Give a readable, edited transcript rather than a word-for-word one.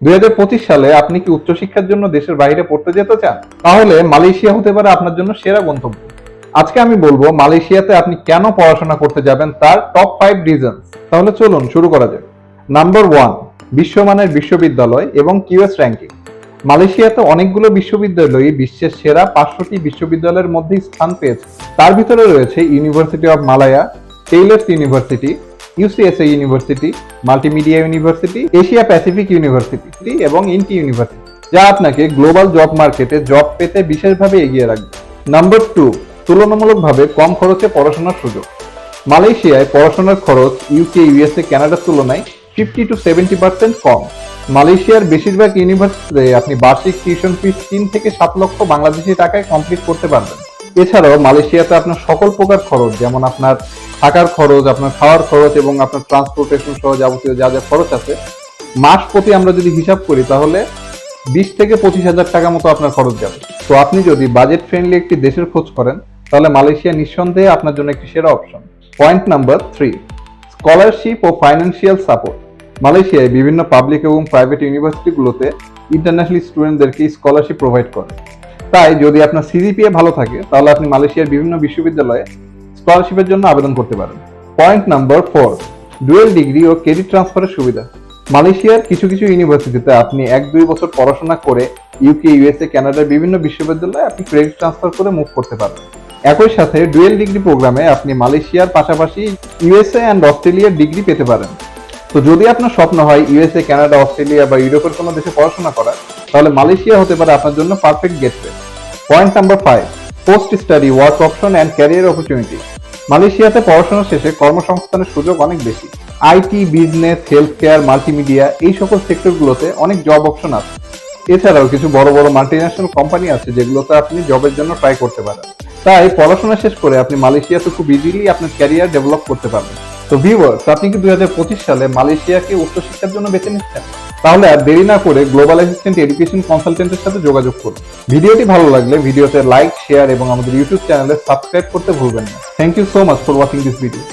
2025 সালে আপনি কি উচ্চশিক্ষার জন্য দেশের বাইরে পড়তে যেতে চান? তাহলে মালয়েশিয়া হতে পারে আপনার জন্য সেরা গন্তব্য। আজকে আমি বলবো মালয়েশিয়াতে আপনি কেন পড়াশোনা করতে যাবেন তার টপ 5 রিজনস। তাহলে চলুন শুরু করা যাক। নাম্বার 1, বিশ্বমানের বিশ্ববিদ্যালয় এবং কিউএস র্যাঙ্কিং। মালয়েশিয়াতে অনেকগুলো বিশ্ববিদ্যালয়ই বিশ্বের সেরা 500টি বিশ্ববিদ্যালয়ের মধ্যে স্থান পেয়েছে। তার ভিতরে রয়েছে university of Malaya, Taylor's university, UCSA university, multimedia university, Asia Pacific university এবং ইন্টি ইউনিভার্সিটি, যা আপনাকে গ্লোবাল জব মার্কেটে জব পেতে বিশেষভাবে এগিয়ে রাখবে। নাম্বার 2, তুলনামূলকভাবে কম খরচে পড়াশোনার সুযোগ। মালয়েশিয়ায় পড়াশোনার খরচ ইউকে, ইউএসএ, কানাডার তুলনায় 50 to 70% কম। মালয়েশিয়ার বেশিরভাগ ইউনিভার্সিটিতে আপনি বার্ষিক টিউশন ফিস 3 থেকে 7 লক্ষ বাংলাদেশি টাকায় কমপ্লিট করতে পারবেন। এছাড়াও মালয়েশিয়াতে আপনার সকল প্রকার খরচ, যেমন আপনার থাকার খরচ, আপনার খাওয়ার খরচ এবং আপনার ট্রান্সপোর্টেশন সহ যাবতীয় যা যা খরচ আছে, মাস প্রতি আমরা যদি হিসাব করি তাহলে 20 থেকে 25,000 টাকা মতো আপনার খরচ যাবে। তো আপনি যদি বাজেট ফ্রেন্ডলি একটি দেশের খোঁজ করেন তাহলে মালয়েশিয়া নিঃসন্দেহে আপনার জন্য একটি সেরা অপশন। পয়েন্ট নাম্বার 3, স্কলারশিপ ও ফাইন্যান্সিয়াল সাপোর্ট। মালয়েশিয়ায় বিভিন্ন পাবলিক এবং প্রাইভেট ইউনিভার্সিটিগুলোতে ইন্টারন্যাশনাল স্টুডেন্টদেরকে স্কলারশিপ প্রোভাইড করে। তাই যদি আপনার সিজিপিএ ভালো থাকে তাহলে আপনি মালয়েশিয়ার বিভিন্ন বিশ্ববিদ্যালয়ে স্কলারশিপের জন্য আবেদন করতে পারেন। পয়েন্ট নাম্বার 4, ডুয়েল ডিগ্রি ও ক্রেডিট ট্রান্সফারের সুবিধা। মালয়েশিয়ার কিছু কিছু ইউনিভার্সিটিতে আপনি 1-2 বছর পড়াশোনা করে ইউকে, ইউএসএ, কানাডার বিভিন্ন বিশ্ববিদ্যালয়ে আপনি ক্রেডিট ট্রান্সফার করে মুভ করতে পারবেন। একই সাথে ডুয়েল ডিগ্রি প্রোগ্রামে আপনি মালয়েশিয়ার পাশাপাশি ইউএসএ অ্যান্ড অস্ট্রেলিয়ার ডিগ্রি পেতে পারেন। তো যদি আপনার স্বপ্ন হয় ইউএসএ, কানাডা, অস্ট্রেলিয়া বা ইউরোপের কোনো দেশে পড়াশোনা করার, তাহলে মালয়েশিয়া হতে পারে আপনার জন্য perfect gateway. Point number 5, post study work option and career opportunity. মালয়েশিয়াতে পড়াশোনা শেষে কর্মসংস্থানের সুযোগ অনেক বেশি। IT, business, health care, multimedia এই সকল সেক্টরগুলোতে অনেক জব অপশন আছে। এছাড়াও কিছু বড় বড় মাল্টিন্যাশনাল কোম্পানি আছে যেগুলোতে আপনি জবের জন্য ট্রাই করতে পারেন। তাই পড়াশোনা শেষ করে আপনি মালয়েশিয়াতে খুব ইজিলি আপনার ক্যারিয়ার ডেভেলপ করতে পারবেন। তো ভিউয়ার্স, আপনি কি 2025 সালে মালয়েশিয়াকে উচ্চশিক্ষার জন্য বেছে নিচ্ছেন? তাহলে আর দেরি না করে গ্লোবাল অ্যাসিস্ট্যান্ট এডুকেশন কনসালটেন্টের সাথে যোগাযোগ করুন। ভিডিওটি ভালো লাগলে ভিডিওতে লাইক, শেয়ার এবং আমাদের ইউটিউব চ্যানেলে সাবস্ক্রাইব করতে ভুলবেন না। Thank you so much for watching this video.